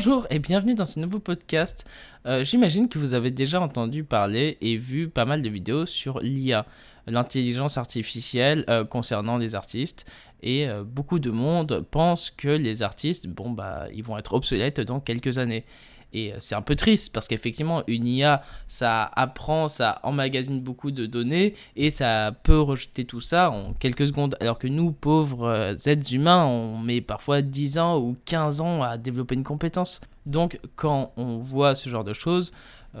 Bonjour et bienvenue dans ce nouveau podcast. J'imagine que vous avez déjà entendu parler et vu pas mal de vidéos sur l'IA, l'intelligence artificielle concernant les artistes. Et beaucoup de monde pense que les artistes, ils vont être obsolètes dans quelques années. Et c'est un peu triste parce qu'effectivement, une IA, ça apprend, ça emmagasine beaucoup de données et ça peut rejeter tout ça en quelques secondes. Alors que nous, pauvres êtres humains, on met parfois 10 ans ou 15 ans à développer une compétence. Donc, quand on voit ce genre de choses,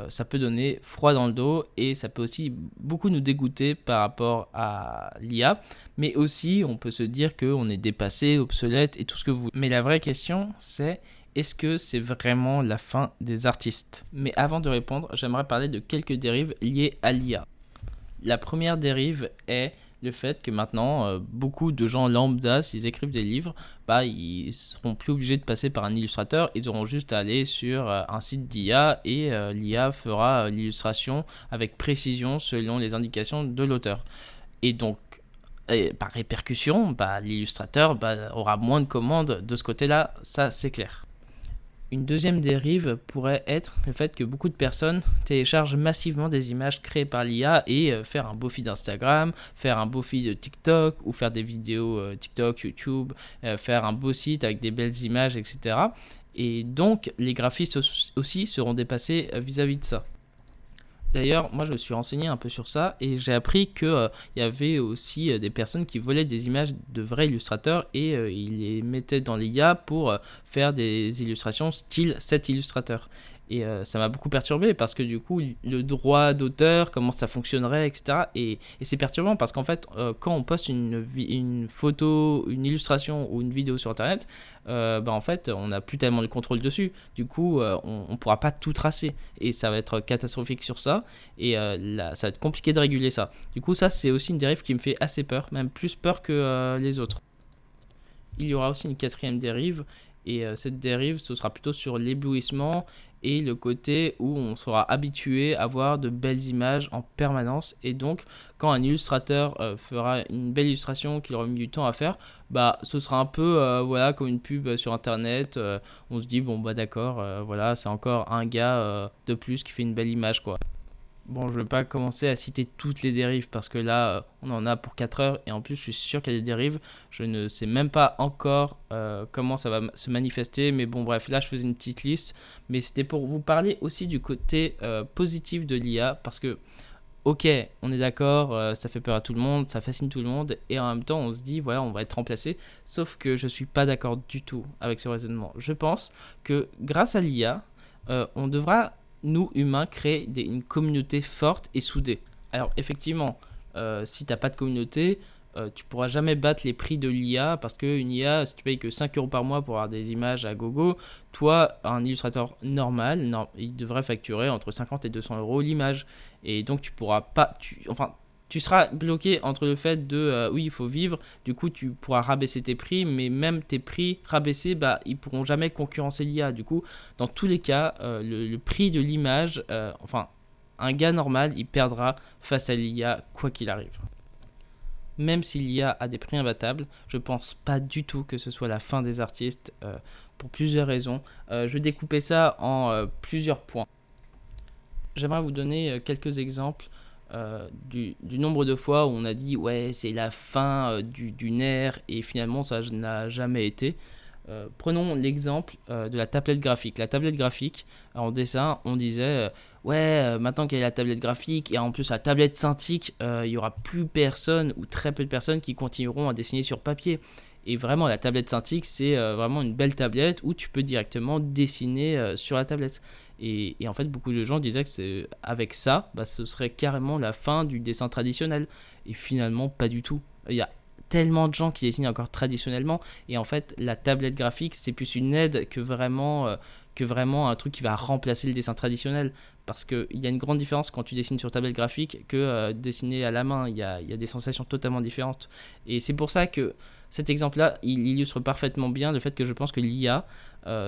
ça peut donner froid dans le dos et ça peut aussi beaucoup nous dégoûter par rapport à l'IA. Mais aussi, on peut se dire qu'on est dépassé, obsolète et tout ce que vous... Mais la vraie question, c'est... Est-ce que c'est vraiment la fin des artistes ? Mais avant de répondre, j'aimerais parler de quelques dérives liées à l'IA. La première dérive est le fait que maintenant, beaucoup de gens lambda, s'ils écrivent des livres, ils seront plus obligés de passer par un illustrateur, ils auront juste à aller sur un site d'IA et l'IA fera l'illustration avec précision selon les indications de l'auteur. Et donc, par répercussion, l'illustrateur aura moins de commandes de ce côté-là, ça c'est clair. Une deuxième dérive pourrait être le fait que beaucoup de personnes téléchargent massivement des images créées par l'IA et faire un beau feed Instagram, faire un beau feed TikTok ou faire des vidéos TikTok, YouTube, faire un beau site avec des belles images, etc. Et donc, les graphistes aussi seront dépassés vis-à-vis de ça. D'ailleurs, moi je me suis renseigné un peu sur ça et j'ai appris qu'il y avait aussi des personnes qui volaient des images de vrais illustrateurs et ils les mettaient dans l'IA pour faire des illustrations style cet illustrateur. Et ça m'a beaucoup perturbé parce que du coup, le droit d'auteur, comment ça fonctionnerait, etc. Et c'est perturbant parce qu'en fait, quand on poste une photo, une illustration ou une vidéo sur Internet, en fait, on n'a plus tellement de contrôle dessus. Du coup, on ne pourra pas tout tracer. Et ça va être catastrophique sur ça. Et là, ça va être compliqué de réguler ça. Du coup, ça, c'est aussi une dérive qui me fait assez peur, même plus peur que les autres. Il y aura aussi une quatrième dérive. Et cette dérive, ce sera plutôt sur l'éblouissement et le côté où on sera habitué à voir de belles images en permanence. Et donc, quand un illustrateur fera une belle illustration qu'il aura mis du temps à faire, ce sera un peu comme une pub sur Internet. On se dit, d'accord, c'est encore un gars de plus qui fait une belle image, quoi. Bon, je ne vais pas commencer à citer toutes les dérives parce que là, on en a pour 4 heures et en plus, je suis sûr qu'il y a des dérives. Je ne sais même pas encore comment ça va se manifester. Mais bon, bref, là, je faisais une petite liste. Mais c'était pour vous parler aussi du côté positif de l'IA parce que, ok, on est d'accord, ça fait peur à tout le monde, ça fascine tout le monde et en même temps, on se dit, voilà, on va être remplacé. Sauf que je ne suis pas d'accord du tout avec ce raisonnement. Je pense que grâce à l'IA, on devra... nous, humains, créer une communauté forte et soudée. Alors, effectivement, si tu n'as pas de communauté, tu pourras jamais battre les prix de l'IA parce qu'une IA, si tu payes que 5 € par mois pour avoir des images à gogo, toi, un illustrateur normal, il devrait facturer entre 50 et 200 € l'image. Et donc, tu pourras pas... tu seras bloqué entre le fait de oui, il faut vivre, du coup tu pourras rabaisser tes prix, mais même tes prix rabaissés, ils pourront jamais concurrencer l'IA. Du coup, dans tous les cas, le prix de l'image, un gars normal, il perdra face à l'IA quoi qu'il arrive. Même si l'IA a des prix imbattables, je pense pas du tout que ce soit la fin des artistes pour plusieurs raisons. Je vais découper ça en plusieurs points. J'aimerais vous donner quelques exemples du nombre de fois où on a dit ouais c'est la fin d'une ère et finalement ça n'a jamais été. Prenons l'exemple de la tablette graphique. La tablette graphique, en dessin, on disait maintenant qu'il y a la tablette graphique et en plus la tablette synthique, il n'y aura plus personne ou très peu de personnes qui continueront à dessiner sur papier. Et vraiment, la tablette synthique, c'est vraiment une belle tablette où tu peux directement dessiner sur la tablette. Et en fait, beaucoup de gens disaient que avec ça, ce serait carrément la fin du dessin traditionnel. Et finalement, pas du tout. Il y a tellement de gens qui dessinent encore traditionnellement. Et en fait, la tablette graphique, c'est plus une aide que vraiment un truc qui va remplacer le dessin traditionnel. Parce qu'il y a une grande différence quand tu dessines sur tablette graphique que dessiner à la main. Il y a des sensations totalement différentes. Et c'est pour ça que cet exemple-là, il illustre parfaitement bien le fait que je pense que l'IA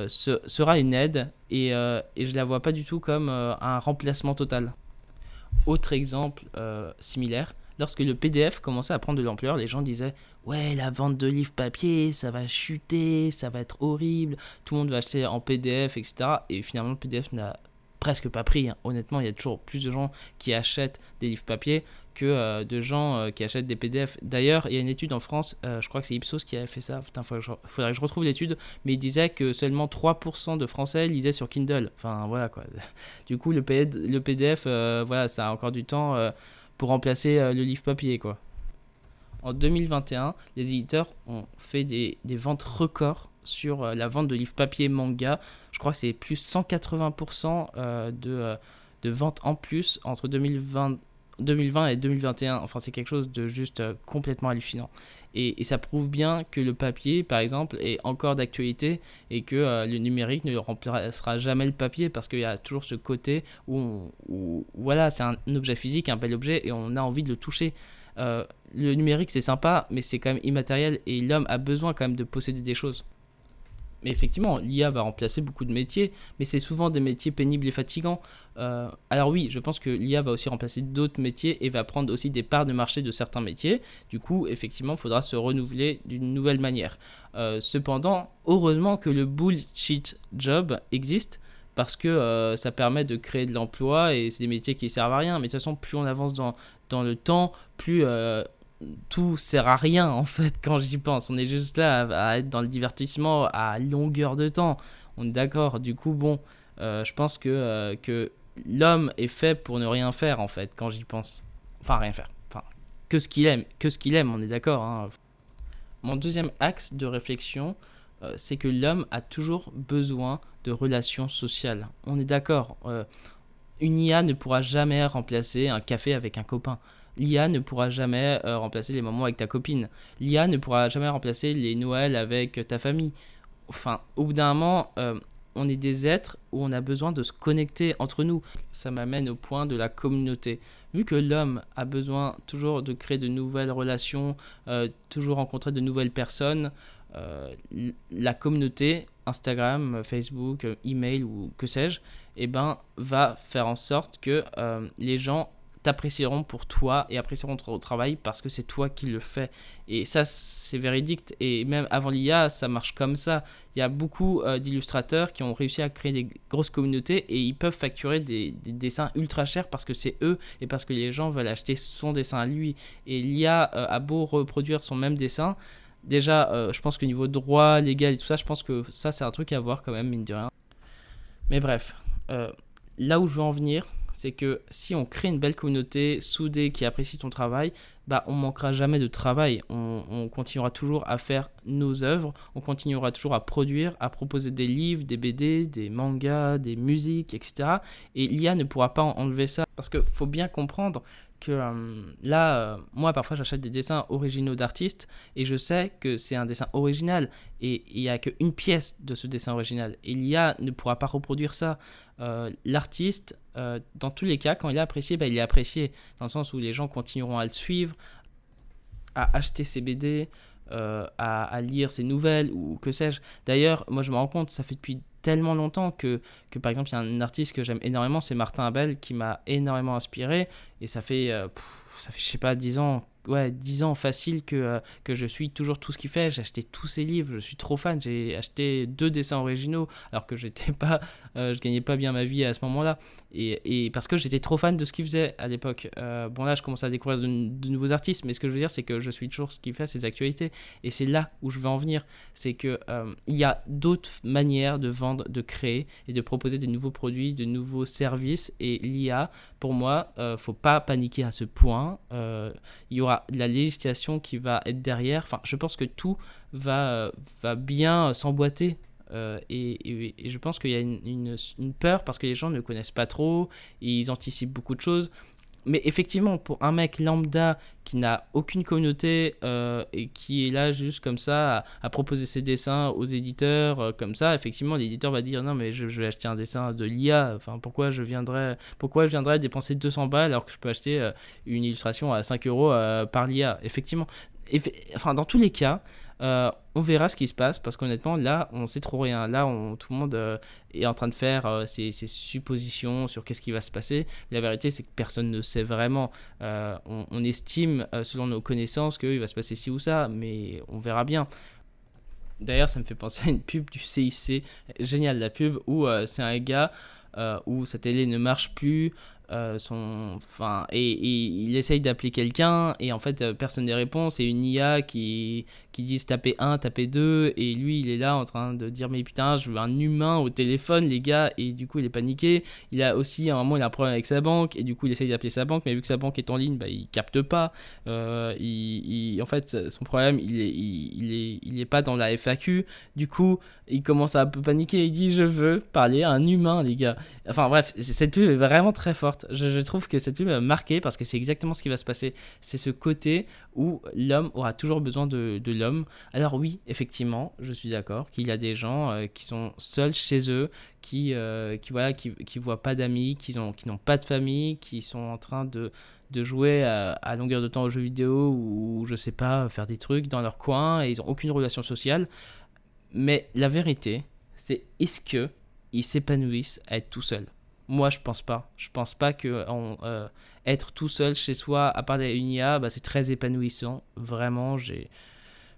sera une aide et je la vois pas du tout comme un remplacement total. Autre exemple similaire, lorsque le PDF commençait à prendre de l'ampleur, les gens disaient ouais, la vente de livres papier, ça va chuter, ça va être horrible, tout le monde va acheter en PDF, etc. Et finalement, le PDF n'a presque pas pris, hein. Honnêtement, il y a toujours plus de gens qui achètent des livres papier que de gens qui achètent des PDF. D'ailleurs, il y a une étude en France, je crois que c'est Ipsos qui avait fait ça, putain, faudrait que je retrouve l'étude, mais il disait que seulement 3% de Français lisaient sur Kindle. Enfin, voilà quoi. Du coup, le PDF, voilà, ça a encore du temps pour remplacer le livre papier, quoi. En 2021, les éditeurs ont fait des ventes records sur la vente de livres papier manga. Je crois que c'est plus 180% de ventes en plus entre 2020 et 2021. Enfin, c'est quelque chose de juste complètement hallucinant. Et ça prouve bien que le papier, par exemple, est encore d'actualité et que le numérique ne remplacera jamais le papier parce qu'il y a toujours ce côté où voilà, c'est un objet physique, un bel objet et on a envie de le toucher. Le numérique, c'est sympa, mais c'est quand même immatériel et l'homme a besoin quand même de posséder des choses. Mais effectivement, l'IA va remplacer beaucoup de métiers, mais c'est souvent des métiers pénibles et fatigants. Alors oui, je pense que l'IA va aussi remplacer d'autres métiers et va prendre aussi des parts de marché de certains métiers. Du coup, effectivement, il faudra se renouveler d'une nouvelle manière. Cependant, heureusement que le bullshit job existe, parce que ça permet de créer de l'emploi et c'est des métiers qui ne servent à rien. Mais de toute façon, plus on avance dans le temps, plus tout sert à rien en fait quand j'y pense. On est juste là à être dans le divertissement à longueur de temps. On est d'accord. Du coup, bon, je pense que l'homme est fait pour ne rien faire en fait quand j'y pense. Enfin, rien faire. Enfin, que ce qu'il aime, on est d'accord, hein. Mon deuxième axe de réflexion, c'est que l'homme a toujours besoin de relations sociales. On est d'accord. Une IA ne pourra jamais remplacer un café avec un copain. L'IA ne pourra jamais remplacer les moments avec ta copine. L'IA ne pourra jamais remplacer les Noëls avec ta famille. Enfin, au bout d'un moment, on est des êtres où on a besoin de se connecter entre nous. Ça m'amène au point de la communauté. Vu que l'homme a besoin toujours de créer de nouvelles relations, toujours rencontrer de nouvelles personnes, la communauté, Instagram, Facebook, email ou que sais-je, eh ben, va faire en sorte que les gens t'apprécieront pour toi et apprécieront ton travail parce que c'est toi qui le fais. Et ça, c'est véridique. Et même avant l'IA, ça marche comme ça. Il y a beaucoup d'illustrateurs qui ont réussi à créer des grosses communautés et ils peuvent facturer des dessins ultra chers parce que c'est eux et parce que les gens veulent acheter son dessin à lui. Et l'IA a beau reproduire son même dessin. Déjà, je pense que niveau droit, légal et tout ça, je pense que ça, c'est un truc à voir quand même, mine de rien. Mais bref, là où je veux en venir, c'est que si on crée une belle communauté soudée qui apprécie ton travail, bah on manquera jamais de travail. On continuera toujours à faire nos œuvres, on continuera toujours à produire, à proposer des livres, des BD, des mangas, des musiques, etc. Et l'IA ne pourra pas enlever ça. Parce qu'il faut bien comprendre que là, moi parfois j'achète des dessins originaux d'artistes et je sais que c'est un dessin original et il n'y a qu'une pièce de ce dessin original. Et l'IA ne pourra pas reproduire ça. L'artiste, dans tous les cas, quand il est apprécié, bah, il est apprécié, dans le sens où les gens continueront à le suivre, à acheter ses BD, à lire ses nouvelles ou que sais-je. D'ailleurs, moi je me rends compte, ça fait depuis tellement longtemps que par exemple, il y a un artiste que j'aime énormément, c'est Martin Abel, qui m'a énormément inspiré, et ça fait je sais pas, 10 ans, ouais, 10 ans facile que je suis toujours tout ce qu'il fait. J'ai acheté tous ses livres, je suis trop fan. J'ai acheté 2 dessins originaux alors que je gagnais pas bien ma vie à ce moment-là. Et parce que j'étais trop fan de ce qu'il faisait à l'époque. Bon, là, je commence à découvrir de nouveaux artistes, mais ce que je veux dire, c'est que je suis toujours ce qu'il fait, ses actualités. Et c'est là où je veux en venir. C'est que il y a d'autres manières de vendre, de créer et de proposer des nouveaux produits, de nouveaux services. Et l'IA, pour moi, faut pas paniquer à ce point. Il y aura de la législation qui va être derrière. Enfin, je pense que tout va bien s'emboîter. Et je pense qu'il y a une peur parce que les gens ne connaissent pas trop, et ils anticipent beaucoup de choses. Mais effectivement, pour un mec lambda qui n'a aucune communauté et qui est là juste comme ça à proposer ses dessins aux éditeurs comme ça, effectivement, l'éditeur va dire non mais je vais acheter un dessin de l'IA, enfin pourquoi je viendrais dépenser 200 balles alors que je peux acheter une illustration à 5 € par l'IA. Effectivement, enfin, dans tous les cas, on verra ce qui se passe parce qu'honnêtement, là, on sait trop rien. Là, tout le monde est en train de faire ses suppositions sur qu'est-ce qui va se passer. La vérité, c'est que personne ne sait vraiment. On estime, selon nos connaissances, qu'il va se passer ci ou ça, mais on verra bien. D'ailleurs, ça me fait penser à une pub du CIC, génial la pub, où c'est un gars où sa télé ne marche plus, et il essaye d'appeler quelqu'un, et en fait, personne ne répond, c'est une IA qui dit taper 1, taper 2, et lui, il est là en train de dire, mais putain, je veux un humain au téléphone, les gars, et du coup, il est paniqué. Il a aussi, à un moment, il a un problème avec sa banque, et du coup, il essaye d'appeler sa banque, mais vu que sa banque est en ligne, bah, il capte pas. En fait, son problème, il est pas dans la FAQ. Du coup, il commence à un peu paniquer. Il dit, je veux parler à un humain, les gars. Enfin bref, cette pub est vraiment très forte. Je trouve que cette pub m'a marqué parce que c'est exactement ce qui va se passer. C'est ce côté où l'homme aura toujours besoin de l'homme. Alors oui, effectivement, je suis d'accord qu'il y a des gens qui sont seuls chez eux, qui voient pas d'amis, qui n'ont pas de famille, qui sont en train de jouer à longueur de temps aux jeux vidéo ou je sais pas, faire des trucs dans leur coin et ils n'ont aucune relation sociale. Mais la vérité, c'est est-ce que ils s'épanouissent à être tout seul? Moi, je pense pas. Je pense pas que être tout seul chez soi, à part une IA, bah, c'est très épanouissant. Vraiment,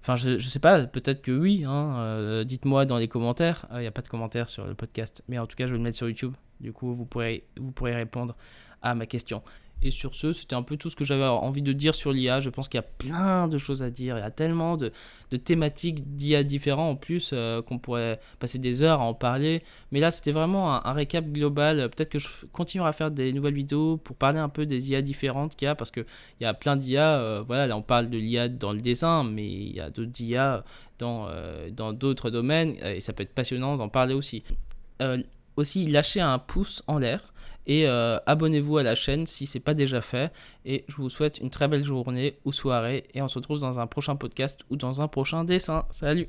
Enfin, je sais pas, peut-être que oui. Hein, dites-moi dans les commentaires. Il n'y a pas de commentaires sur le podcast. Mais en tout cas, je vais le mettre sur YouTube. Du coup, vous pourrez répondre à ma question. Et sur ce, c'était un peu tout ce que j'avais envie de dire sur l'IA. Je pense qu'il y a plein de choses à dire. Il y a tellement de thématiques d'IA différents en plus qu'on pourrait passer des heures à en parler. Mais là, c'était vraiment un récap global. Peut-être que je continuerai à faire des nouvelles vidéos pour parler un peu des IA différentes qu'il y a. Parce qu'il y a plein d'IA. Voilà, là, on parle de l'IA dans le dessin, mais il y a d'autres IA dans d'autres domaines. Et ça peut être passionnant d'en parler aussi. Aussi, lâchez un pouce en l'air. Et abonnez-vous à la chaîne si ce n'est pas déjà fait. Et je vous souhaite une très belle journée ou soirée. Et on se retrouve dans un prochain podcast ou dans un prochain dessin. Salut!